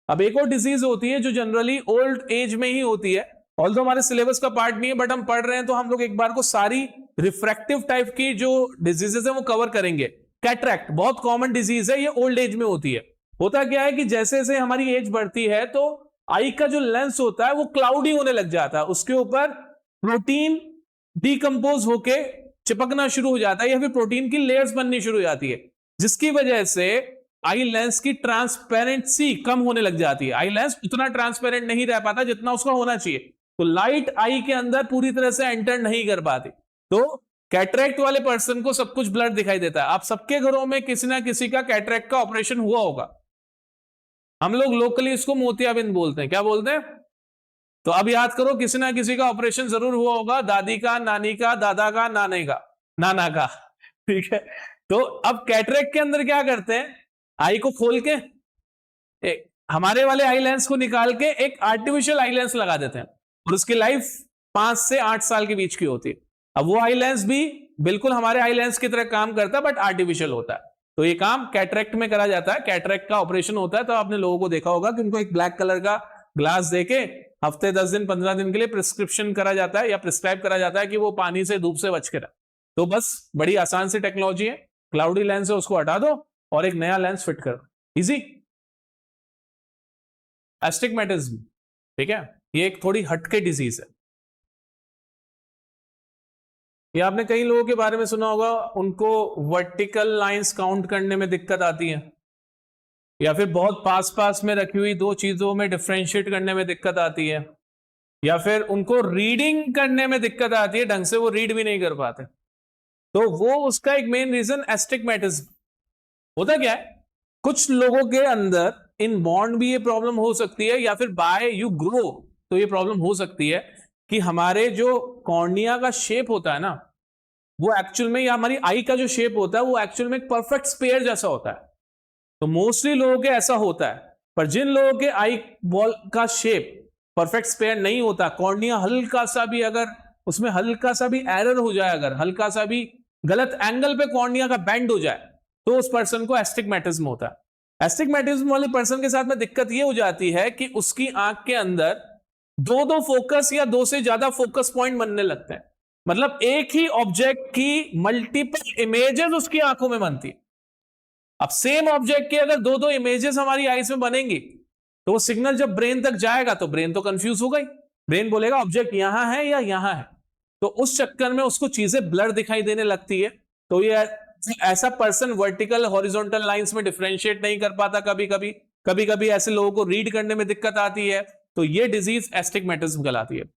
अब एक और डिजीज होती है जो जनरली ओल्ड एज में ही होती है, ऑल्दो हमारे सिलेबस का पार्ट नहीं है, बट हम पढ़ रहे हैं तो हम लोग एक बार को सारी रिफ्रैक्टिव टाइप की जो डिजीजेस है वो कवर करेंगे। कैटरैक्ट बहुत कॉमन डिजीज है, ये ओल्ड एज में होती है। होता क्या है कि जैसे जैसे हमारी एज बढ़ती है तो आई का जो लेंस होता है वो क्लाउडी होने लग जाता है, उसके ऊपर प्रोटीन डीकंपोज होके चिपकना शुरू हो जाता है या फिर प्रोटीन की लेयर्स बननी शुरू हो जाती है, जिसकी वजह से आई लेंस की ट्रांसपेरेंसी कम होने लग जाती है। आई लेंस उतना ट्रांसपेरेंट नहीं रह पाता जितना उसका होना चाहिए, तो लाइट आई के अंदर पूरी तरह से एंटर नहीं कर पाती। तो कैटरैक्ट वाले पर्सन को सब कुछ ब्लर दिखाई देता है। आप सबके घरों में किसी ना किसी का कैटरैक्ट का ऑपरेशन हुआ होगा। हम लोग लोकली इसको मोतियाबिंद बोलते हैं। क्या बोलते हैं? तो अब याद करो, किसी ना किसी का ऑपरेशन जरूर हुआ होगा, दादी का, नानी का, दादा का, नाना का। ठीक है। तो अब कैटरैक्ट के अंदर क्या करते हैं, आई को खोल के हमारे वाले आई लेंस को निकाल के एक आर्टिफिशियल आई लेंस लगा देते हैं, और उसकी लाइफ 5 से 8 साल के बीच की होती है। अब वो आई लेंस भी बिल्कुल हमारे आई लेंस की तरह काम करता है, बट आर्टिफिशियल होता है। तो ये काम कैटरैक्ट में करा जाता है। कैटरैक्ट का ऑपरेशन होता है तो आपने लोगों को देखा होगा कि उनको एक ब्लैक कलर का ग्लास देके हफ्ते 10 दिन 15 दिन के लिए प्रिस्क्रिप्शन करा जाता है या प्रिस्क्राइब करा जाता है कि वो पानी से, धूप से बच के रहे। तो बस बड़ी आसान सी टेक्नोलॉजी है, क्लाउडी लेंस है उसको हटा दो और एक नया लेंस फिट कर दो, इजी। एस्टिग्मेटिज्म, ठीक है, ये एक थोड़ी हटके डिजीज है। ये आपने कई लोगों के बारे में सुना होगा, उनको वर्टिकल लाइंस काउंट करने में दिक्कत आती है, या फिर बहुत पास पास में रखी हुई दो चीजों में डिफरेंशिएट करने में दिक्कत आती है, या फिर उनको रीडिंग करने में दिक्कत आती है, ढंग से वो रीड भी नहीं कर पाते। तो वो उसका एक मेन रीजन एस्टिग्मेटिज्म। होता क्या है, कुछ लोगों के अंदर इन बॉन्ड भी ये प्रॉब्लम हो सकती है, या फिर बाय यू ग्रो तो ये प्रॉब्लम हो सकती है कि हमारे जो कॉर्निया का शेप होता है ना, वो एक्चुअल में, या हमारी आई का जो शेप होता है वो एक्चुअल में एक परफेक्ट स्पेयर जैसा होता है। तो मोस्टली लोगों के ऐसा होता है, पर जिन लोगों के आई बॉल का शेप परफेक्ट स्पेयर नहीं होता, कॉर्निया हल्का सा भी, अगर उसमें हल्का सा भी एरर हो जाए, अगर हल्का सा भी गलत एंगल पे कॉर्निया का बेंड हो जाए, तो उस पर्सन को एस्टिग्मेटिज्म होता है। एस्टिग्मेटिज्म वाले पर्सन के साथ में दिक्कत यह हो जाती है कि उसकी आंख के अंदर दो फोकस या दो से ज्यादा फोकस पॉइंट बनने लगते हैं। मतलब एक ही ऑब्जेक्ट की मल्टीपल इमेजेस उसकी आंखों में बनती है। अब सेम ऑब्जेक्ट के अगर दो इमेजेस हमारी आईज में बनेंगी, तो वो सिग्नल जब ब्रेन तक जाएगा तो ब्रेन तो कंफ्यूज होगा ही। ब्रेन बोलेगा ऑब्जेक्ट यहां है या यहां है, तो उस चक्कर में उसको चीजें ब्लर दिखाई देने लगती है। तो ये ऐसा पर्सन वर्टिकल हॉरिजॉन्टल लाइंस में डिफरेंशिएट नहीं कर पाता, कभी कभी ऐसे लोगों को रीड करने में दिक्कत आती है। तो ये डिजीज एस्टिग्मेटिज्म कहलाती है।